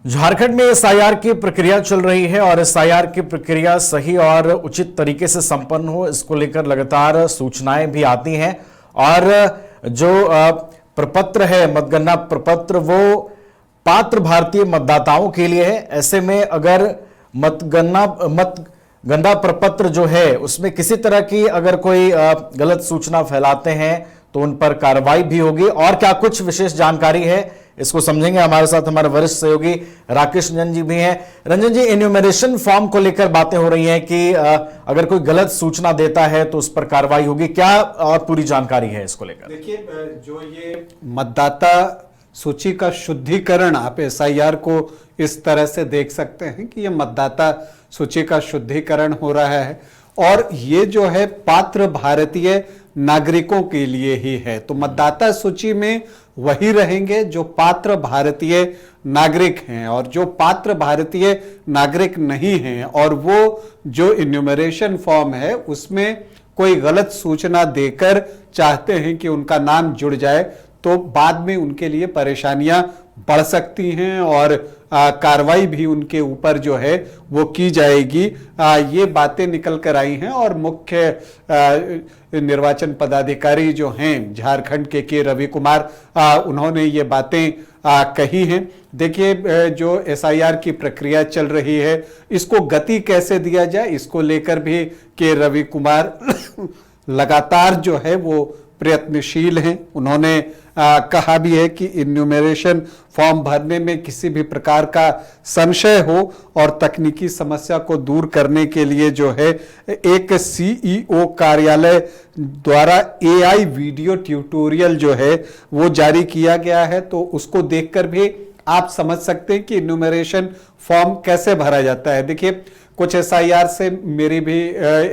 झारखंड में एसआईआर की प्रक्रिया चल रही है और एसआईआर की प्रक्रिया सही और उचित तरीके से संपन्न हो, इसको लेकर लगातार सूचनाएं भी आती हैं। और जो प्रपत्र है, मतगणना प्रपत्र, वो पात्र भारतीय मतदाताओं के लिए है। ऐसे में अगर मतगणना प्रपत्र जो है उसमें किसी तरह की अगर कोई गलत सूचना फैलाते हैं तो उन पर कार्रवाई भी होगी। और क्या कुछ विशेष जानकारी है, इसको समझेंगे। हमारे साथ हमारे वरिष्ठ सहयोगी राकेश रंजन जी भी हैं। रंजन जी, इन्यूमरेशन फॉर्म को लेकर बातें हो रही हैं कि अगर कोई गलत सूचना देता है तो उस पर कार्रवाई होगी, क्या और पूरी जानकारी है इसको लेकर? देखिए, जो ये मतदाता सूची का शुद्धिकरण, आप एसआईआर को इस तरह से देख सकते हैं कि ये मतदाता सूची का शुद्धिकरण हो रहा है और ये जो है पात्र भारतीय नागरिकों के लिए ही है। तो मतदाता सूची में वही रहेंगे जो पात्र भारतीय नागरिक हैं, और जो पात्र भारतीय नागरिक नहीं हैं और वो जो इन्यूमरेशन फॉर्म है उसमें कोई गलत सूचना देकर चाहते हैं कि उनका नाम जुड़ जाए, तो बाद में उनके लिए परेशानियां बढ़ सकती हैं और कार्रवाई भी उनके ऊपर जो है वो की जाएगी। ये बातें निकल कर आई हैं और मुख्य निर्वाचन पदाधिकारी जो हैं झारखंड के रवि कुमार, उन्होंने ये बातें कही हैं। देखिए, जो एसआईआर की प्रक्रिया चल रही है इसको गति कैसे दिया जाए, इसको लेकर भी के रवि कुमार लगातार जो है वो प्रयत्नशील हैं। उन्होंने कहा भी है कि इन्यूमरेशन फॉर्म भरने में किसी भी प्रकार का संशय हो और तकनीकी समस्या को दूर करने के लिए जो है एक सीईओ कार्यालय द्वारा एआई वीडियो ट्यूटोरियल जो है वो जारी किया गया है। तो उसको देखकर भी आप समझ सकते हैं कि इन्यूमरेशन फॉर्म कैसे भरा जाता है। देखिए, कुछ एसआईआर से मेरी भी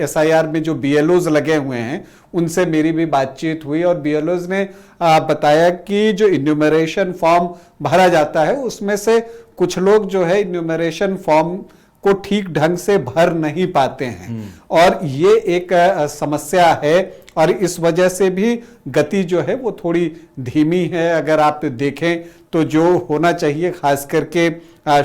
एसआईआर में जो बीएलओज लगे हुए हैं उनसे मेरी भी बातचीत हुई और बीएलओज ने बताया कि जो इन्यूमरेशन फॉर्म भरा जाता है उसमें से कुछ लोग जो है इन्यूमरेशन फॉर्म को ठीक ढंग से भर नहीं पाते हैं और ये एक समस्या है और इस वजह से भी गति जो है वो थोड़ी धीमी है। अगर आप देखें तो जो होना चाहिए, खास करके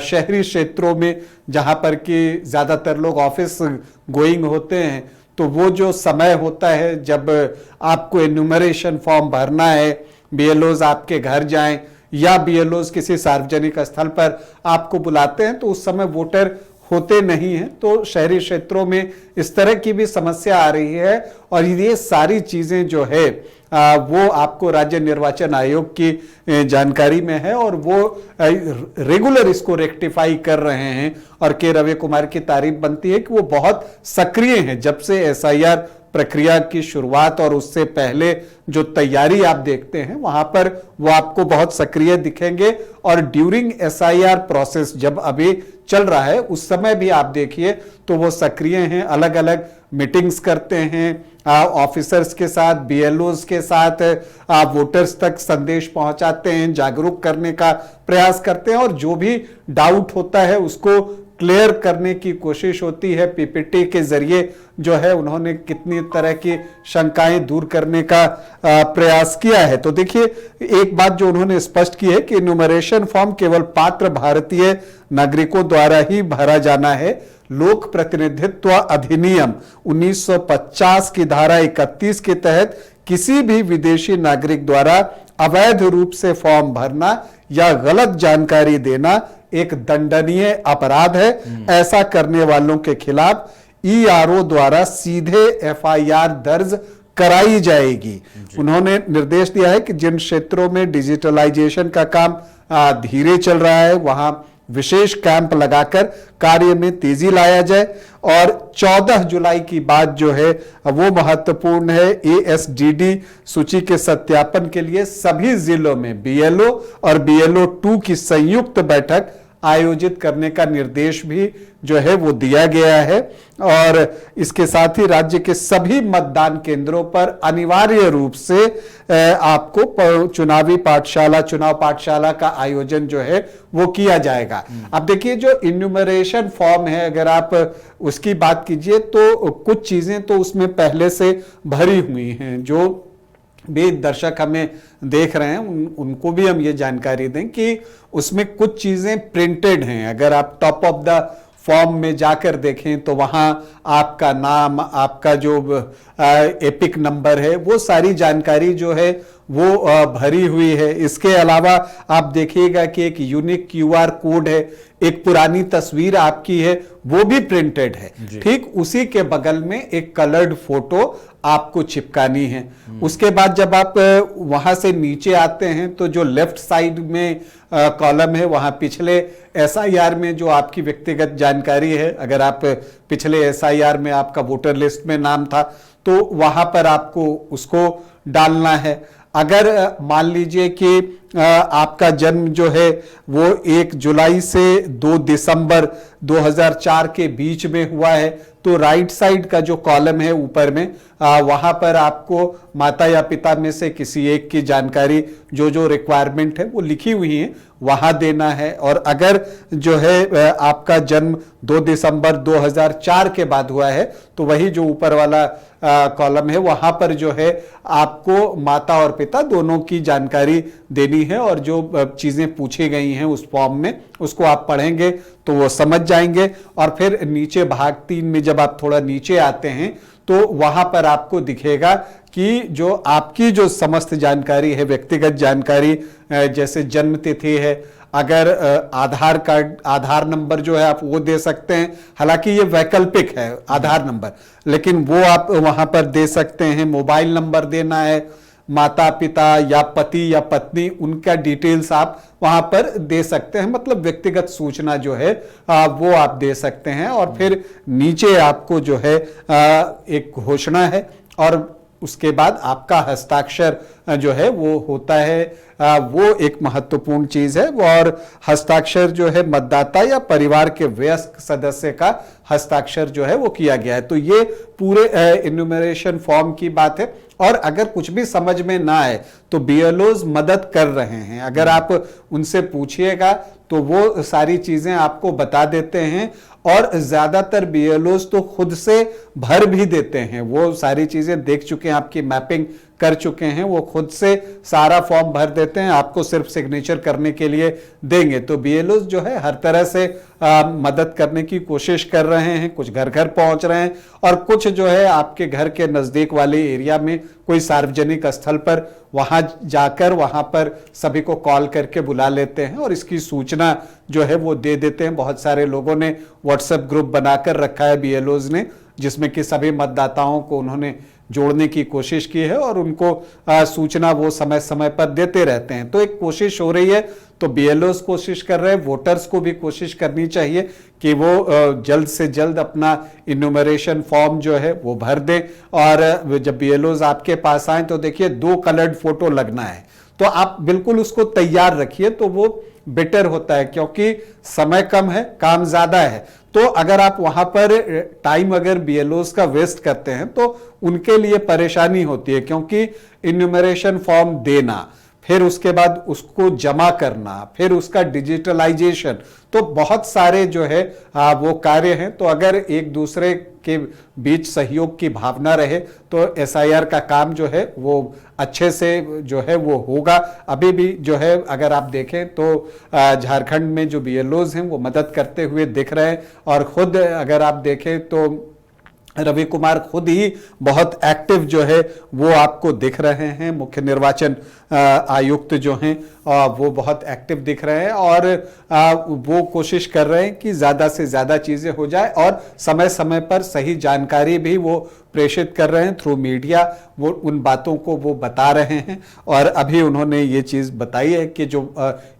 शहरी क्षेत्रों में जहां पर कि ज्यादातर लोग ऑफिस गोइंग होते हैं, तो वो जो समय होता है जब आपको एन्यूमरेशन फॉर्म भरना है, बीएलओज आपके घर जाएं या बीएलओज किसी सार्वजनिक स्थल पर आपको बुलाते हैं, तो उस समय वोटर होते नहीं हैं। तो शहरी क्षेत्रों में इस तरह की भी समस्या आ रही है और ये सारी चीजें जो है वो आपको राज्य निर्वाचन आयोग की जानकारी में है और वो रेगुलर इसको रेक्टिफाई कर रहे हैं। और के रवि कुमार की तारीफ बनती है कि वो बहुत सक्रिय हैं। जब से एसआईआर प्रक्रिया की शुरुआत और उससे पहले जो तैयारी आप देखते हैं वहां पर वो आपको बहुत सक्रिय दिखेंगे और ड्यूरिंग एसआईआर प्रोसेस जब अभी चल रहा है उस समय भी आप देखिए तो वो सक्रिय हैं, अलग अलग मीटिंग्स करते हैं ऑफिसर्स के साथ, बीएलओज के साथ, वोटर्स तक संदेश पहुंचाते हैं, जागरूक करने का प्रयास करते हैं और जो भी डाउट होता है उसको क्लियर करने की कोशिश होती है। पीपीटी के जरिए जो है उन्होंने कितनी तरह की शंकाएं दूर करने का प्रयास किया है। तो देखिए, एक बात जो उन्होंने स्पष्ट की है कि इन्यूमरेशन फॉर्म केवल पात्र भारतीय नागरिकों द्वारा ही भरा जाना है। लोक प्रतिनिधित्व अधिनियम 1950 की धारा 31 के तहत किसी भी विदेशी नागरिक द्वारा अवैध रूप से फॉर्म भरना या गलत जानकारी देना एक दंडनीय अपराध है। ऐसा करने वालों के खिलाफ ईआरओ द्वारा सीधे एफआईआर दर्ज कराई जाएगी। उन्होंने निर्देश दिया है कि जिन क्षेत्रों में डिजिटलाइजेशन का काम धीरे चल रहा है वहां विशेष कैंप लगाकर कार्य में तेजी लाया जाए और 14 जुलाई की बात जो है वो महत्वपूर्ण है। एएसडीडी सूची के सत्यापन के लिए सभी जिलों में बीएलओ और बीएलओ 2 की संयुक्त बैठक आयोजित करने का निर्देश भी जो है वो दिया गया है और इसके साथ ही राज्य के सभी मतदान केंद्रों पर अनिवार्य रूप से आपको चुनाव पाठशाला का आयोजन जो है वो किया जाएगा। अब देखिए, जो इन्यूमरेशन फॉर्म है अगर आप उसकी बात कीजिए तो कुछ चीजें तो उसमें पहले से भरी हुई हैं। जो भी दर्शक हमें देख रहे हैं उनको भी हम ये जानकारी दें कि उसमें कुछ चीजें प्रिंटेड हैं। अगर आप टॉप ऑफ द फॉर्म में जाकर देखें तो वहां आपका नाम, आपका जो एपिक नंबर है, वो सारी जानकारी जो है वो भरी हुई है। इसके अलावा आप देखिएगा कि एक यूनिक क्यूआर कोड है, एक पुरानी तस्वीर आपकी है, वो भी प्रिंटेड है। ठीक उसी के बगल में एक कलर्ड फोटो आपको चिपकानी है। उसके बाद जब आप वहां से नीचे आते हैं तो जो लेफ्ट साइड में कॉलम है, वहां पिछले एसआईआर में जो आपकी व्यक्तिगत जानकारी है, अगर आप पिछले एसआईआर में आपका वोटर लिस्ट में नाम था तो वहां पर आपको उसको डालना है। अगर मान लीजिए कि आपका जन्म जो है वो 1 जुलाई से 2 दिसंबर 2004 के बीच में हुआ है तो राइट साइड का जो कॉलम है ऊपर में वहां पर आपको माता या पिता में से किसी एक की जानकारी जो जो रिक्वायरमेंट है वो लिखी हुई है वहां देना है। और अगर जो है आपका जन्म 2 दिसंबर 2004 के बाद हुआ है तो वही जो ऊपर वाला कॉलम है वहां पर जो है आपको माता और पिता दोनों की जानकारी देनी है। और जो चीजें पूछी गई हैं उस फॉर्म में उसको आप पढ़ेंगे तो वो समझ जाएंगे। और फिर नीचे भाग 3 में जब आप थोड़ा नीचे आते हैं तो वहां पर आपको दिखेगा कि जो आपकी जो समस्त जानकारी है, व्यक्तिगत जानकारी, जैसे जन्म तिथि है, अगर आधार कार्ड, आधार नंबर जो है आप वो दे सकते हैं। हालांकि ये वैकल्पिक है आधार नंबर, लेकिन वो आप वहां पर दे सकते हैं। मोबाइल नंबर देना है, माता पिता या पति या पत्नी, उनका डिटेल्स आप वहां पर दे सकते हैं। मतलब व्यक्तिगत सूचना जो है वो आप दे सकते हैं। और फिर नीचे आपको जो है एक घोषणा है और उसके बाद आपका हस्ताक्षर जो है वो होता है। वो एक महत्वपूर्ण चीज है। और हस्ताक्षर जो है मतदाता या परिवार के वयस्क सदस्य का हस्ताक्षर जो है वो किया गया है। तो ये पूरे इन्यूमरेशन फॉर्म की बात है। और अगर कुछ भी समझ में ना आए तो बीएलओज मदद कर रहे हैं। अगर आप उनसे पूछिएगा तो वो सारी चीजें आपको बता देते हैं। और ज्यादातर बीएलओज तो खुद से भर भी देते हैं, वो सारी चीजें देख चुके हैं, आपकी मैपिंग कर चुके हैं, वो खुद से सारा फॉर्म भर देते हैं, आपको सिर्फ सिग्नेचर करने के लिए देंगे। तो बीएलओज जो है हर तरह से मदद करने की कोशिश कर रहे हैं। कुछ घर घर पहुंच रहे हैं और कुछ जो है आपके घर के नजदीक वाले एरिया में कोई सार्वजनिक स्थल पर वहां जाकर वहां पर सभी को कॉल करके बुला लेते हैं और इसकी सूचना जो है वो दे देते हैं। बहुत सारे लोगों ने व्हाट्सएप ग्रुप बनाकर रखा है बीएलओज ने, जिसमें कि सभी मतदाताओं को उन्होंने जोड़ने की कोशिश की है और उनको सूचना वो समय समय पर देते रहते हैं। तो एक कोशिश हो रही है। तो बीएलओज कोशिश कर रहे हैं, वोटर्स को भी कोशिश करनी चाहिए कि वो जल्द से जल्द अपना इन्यूमरेशन फॉर्म जो है वो भर दें। और जब बीएलओज आपके पास आए तो देखिए 2 कलर्ड फोटो लगना है, तो आप बिल्कुल उसको तैयार रखिए तो वो बेटर होता है, क्योंकि समय कम है, काम ज्यादा है। तो अगर आप वहां पर टाइम अगर बीएलओज का वेस्ट करते हैं तो उनके लिए परेशानी होती है, क्योंकि इन्यूमरेशन फॉर्म देना, फिर उसके बाद उसको जमा करना, फिर उसका डिजिटलाइजेशन, तो बहुत सारे जो है वो कार्य हैं। तो अगर एक दूसरे के बीच सहयोग की भावना रहे तो एसआईआर का काम जो है वो अच्छे से जो है वो होगा। अभी भी जो है अगर आप देखें तो झारखंड में जो बीएलओज हैं वो मदद करते हुए दिख रहे हैं। और खुद अगर आप देखें तो रवि कुमार खुद ही बहुत एक्टिव जो है वो आपको दिख रहे हैं। मुख्य निर्वाचन आयुक्त जो हैं वो बहुत एक्टिव दिख रहे हैं और वो कोशिश कर रहे हैं कि ज्यादा से ज्यादा चीजें हो जाए और समय समय पर सही जानकारी भी वो प्रेषित कर रहे हैं थ्रू मीडिया। वो उन बातों को वो बता रहे हैं। और अभी उन्होंने ये चीज बताई है कि जो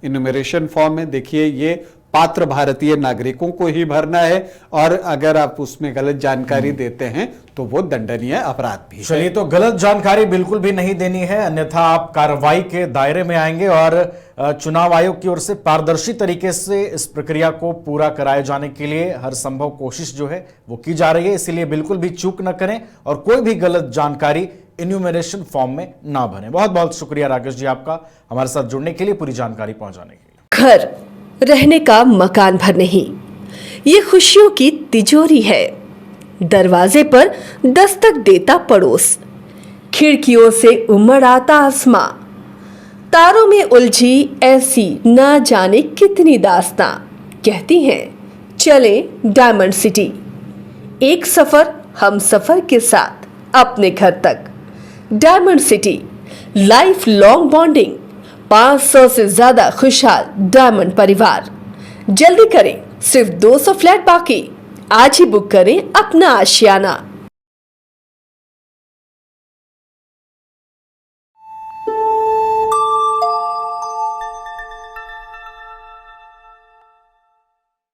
इन्यूमरेशन फॉर्म है, देखिए ये पात्र भारतीय नागरिकों को ही भरना है और अगर आप उसमें गलत जानकारी देते हैं तो वो दंडनीय अपराध भी है। चलिए, तो गलत जानकारी बिल्कुल भी नहीं देनी है, अन्यथा आप कार्रवाई के दायरे में आएंगे। और चुनाव आयोग की ओर से पारदर्शी तरीके से इस प्रक्रिया को पूरा कराए जाने के लिए हर संभव कोशिश जो है वो की जा रही है। इसीलिए बिल्कुल भी चूक न करें और कोई भी गलत जानकारी इन्यूमरेशन फॉर्म में ना भरें। बहुत बहुत शुक्रिया राकेश जी आपका हमारे साथ जुड़ने के लिए, पूरी जानकारी पहुंचाने के लिए। घर रहने का मकान भर नहीं, ये खुशियों की तिजोरी है। दरवाजे पर दस्तक देता पड़ोस, खिड़कियों से उमड़ आता आसमां, तारों में उलझी ऐसी ना जाने कितनी दास्तां। कहती हैं चले डायमंड सिटी, एक सफर हम सफर के साथ अपने घर तक। Diamond city, life long bonding, 500 से ज्यादा खुशहाल डायमंड परिवार। जल्दी करें, सिर्फ 200 फ्लैट बाकी। आज ही बुक करें अपना आशियाना।